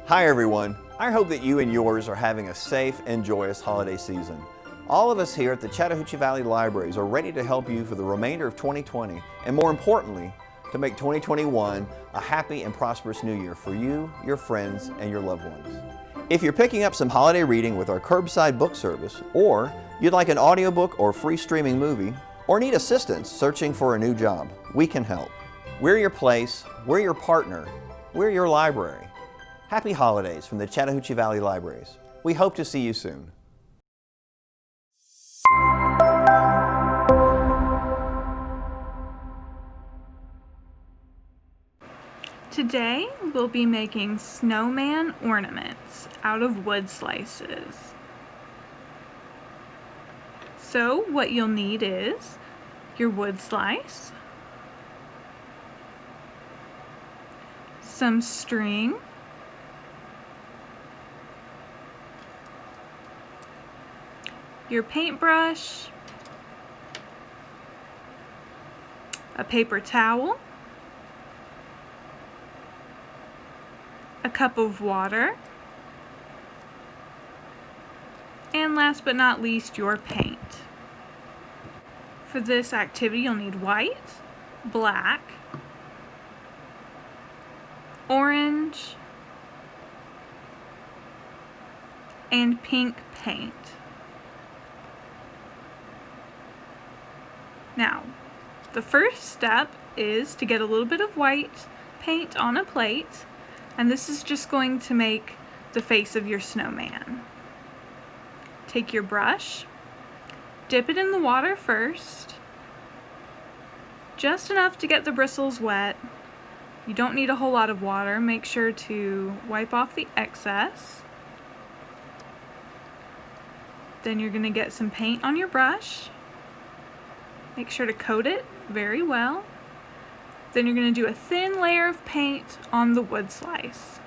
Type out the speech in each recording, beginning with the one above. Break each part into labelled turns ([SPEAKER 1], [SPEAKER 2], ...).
[SPEAKER 1] Hi everyone. I hope that you and yours are having a safe and joyous holiday season. All of us here at the Chattahoochee Valley Libraries are ready to help you for the remainder of 2020 and more importantly, to make 2021 a happy and prosperous new year for you, your friends, and your loved ones. If you're picking up some holiday reading with our curbside book service, or you'd like an audiobook or free streaming movie, or need assistance searching for a new job, we can help. We're your place, we're your partner, we're your library. Happy holidays from the Chattahoochee Valley Libraries. We hope to see you soon.
[SPEAKER 2] Today we'll be making snowman ornaments out of wood slices. So what you'll need is your wood slice, some string, your paintbrush, a paper towel, a cup of water, and last but not least, your paint. For this activity, you'll need white, black, orange, and pink paint. Now, the first step is to get a little bit of white paint on a plate, and this is just going to make the face of your snowman. Take your brush, dip it in the water first, just enough to get the bristles wet. You don't need a whole lot of water. Make sure to wipe off the excess. Then you're going to get some paint on your brush. Make sure to coat it very well. Then you're going to do a thin layer of paint on the wood slice.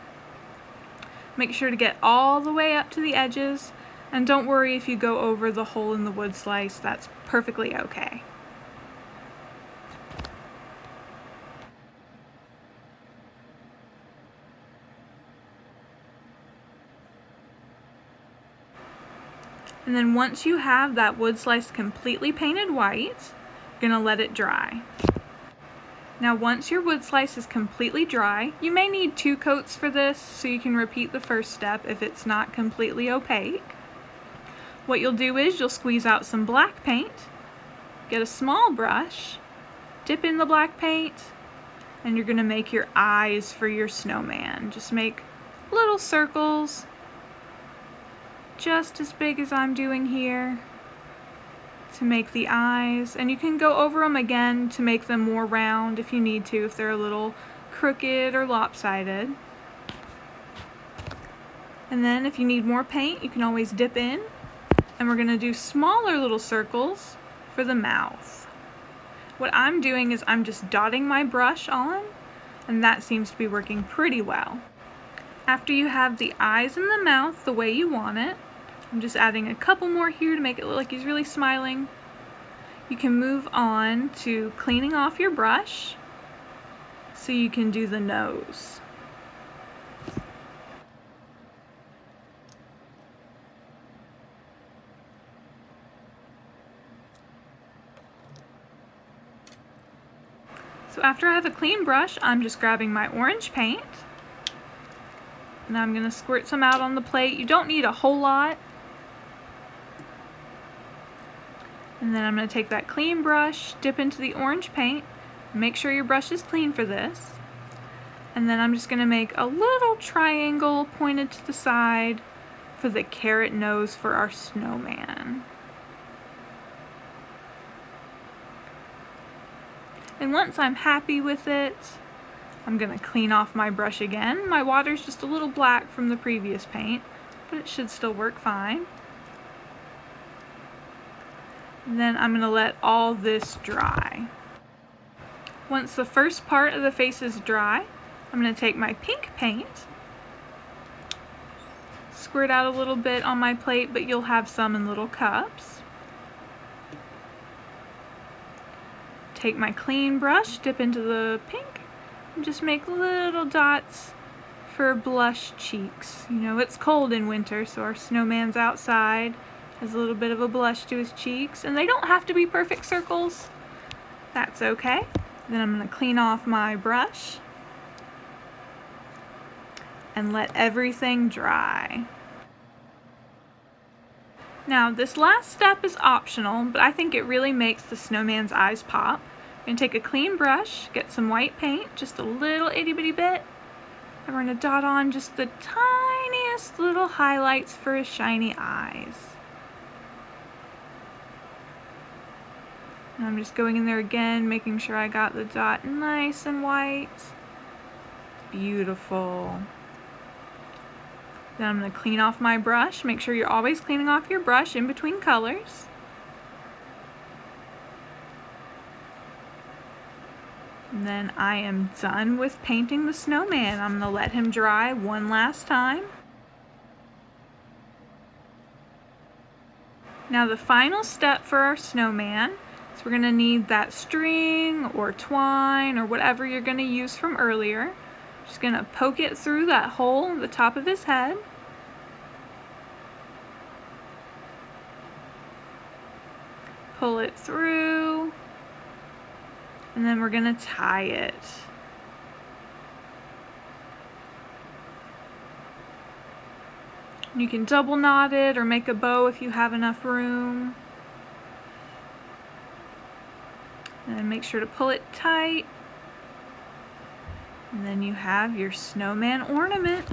[SPEAKER 2] Make sure to get all the way up to the edges, and don't worry if you go over the hole in the wood slice, that's perfectly okay. And then once you have that wood slice completely painted white, you're going to let it dry. Now once your wood slice is completely dry, you may need 2 coats for this, so you can repeat the first step if it's not completely opaque. What you'll do is you'll squeeze out some black paint, get a small brush, dip in the black paint, and you're going to make your eyes for your snowman. Just make little circles, just as big as I'm doing here, to make the eyes, and you can go over them again to make them more round if you need to, if they're a little crooked or lopsided. And then if you need more paint, you can always dip in, and we're going to do smaller little circles for the mouth. What I'm doing is I'm just dotting my brush on, and that seems to be working pretty well. After you have the eyes and the mouth the way you want it, I'm just adding a couple more here to make it look like he's really smiling. You can move on to cleaning off your brush so you can do the nose. So after I have a clean brush, I'm just grabbing my orange paint, and I'm going to squirt some out on the plate. You don't need a whole lot. And then I'm going to take that clean brush, dip into the orange paint, make sure your brush is clean for this. And then I'm just going to make a little triangle pointed to the side for the carrot nose for our snowman. And once I'm happy with it, I'm going to clean off my brush again. My water's just a little black from the previous paint, but it should still work fine. And then I'm going to let all this dry. Once the first part of the face is dry, I'm going to take my pink paint, squirt out a little bit on my plate, but you'll have some in little cups. Take my clean brush, dip into the pink, and just make little dots for blush cheeks. You know, it's cold in winter, so our snowman's outside, has a little bit of a blush to his cheeks, and they don't have to be perfect circles. That's okay. Then I'm going to clean off my brush and let everything dry. Now, this last step is optional, but I think it really makes the snowman's eyes pop. I'm going to take a clean brush, get some white paint, just a little itty bitty bit, and we're going to dot on just the tiniest little highlights for his shiny eyes. And I'm just going in there again, making sure I got the dot nice and white. Beautiful. Then I'm going to clean off my brush. Make sure you're always cleaning off your brush in between colors. And then I am done with painting the snowman. I'm going to let him dry one last time. Now the final step for our snowman is we're going to need that string or twine or whatever you're going to use from earlier. Just going to poke it through that hole in the top of his head. Pull it through. And then we're going to tie it. You can double knot it or make a bow if you have enough room. And then make sure to pull it tight. And then you have your snowman ornament.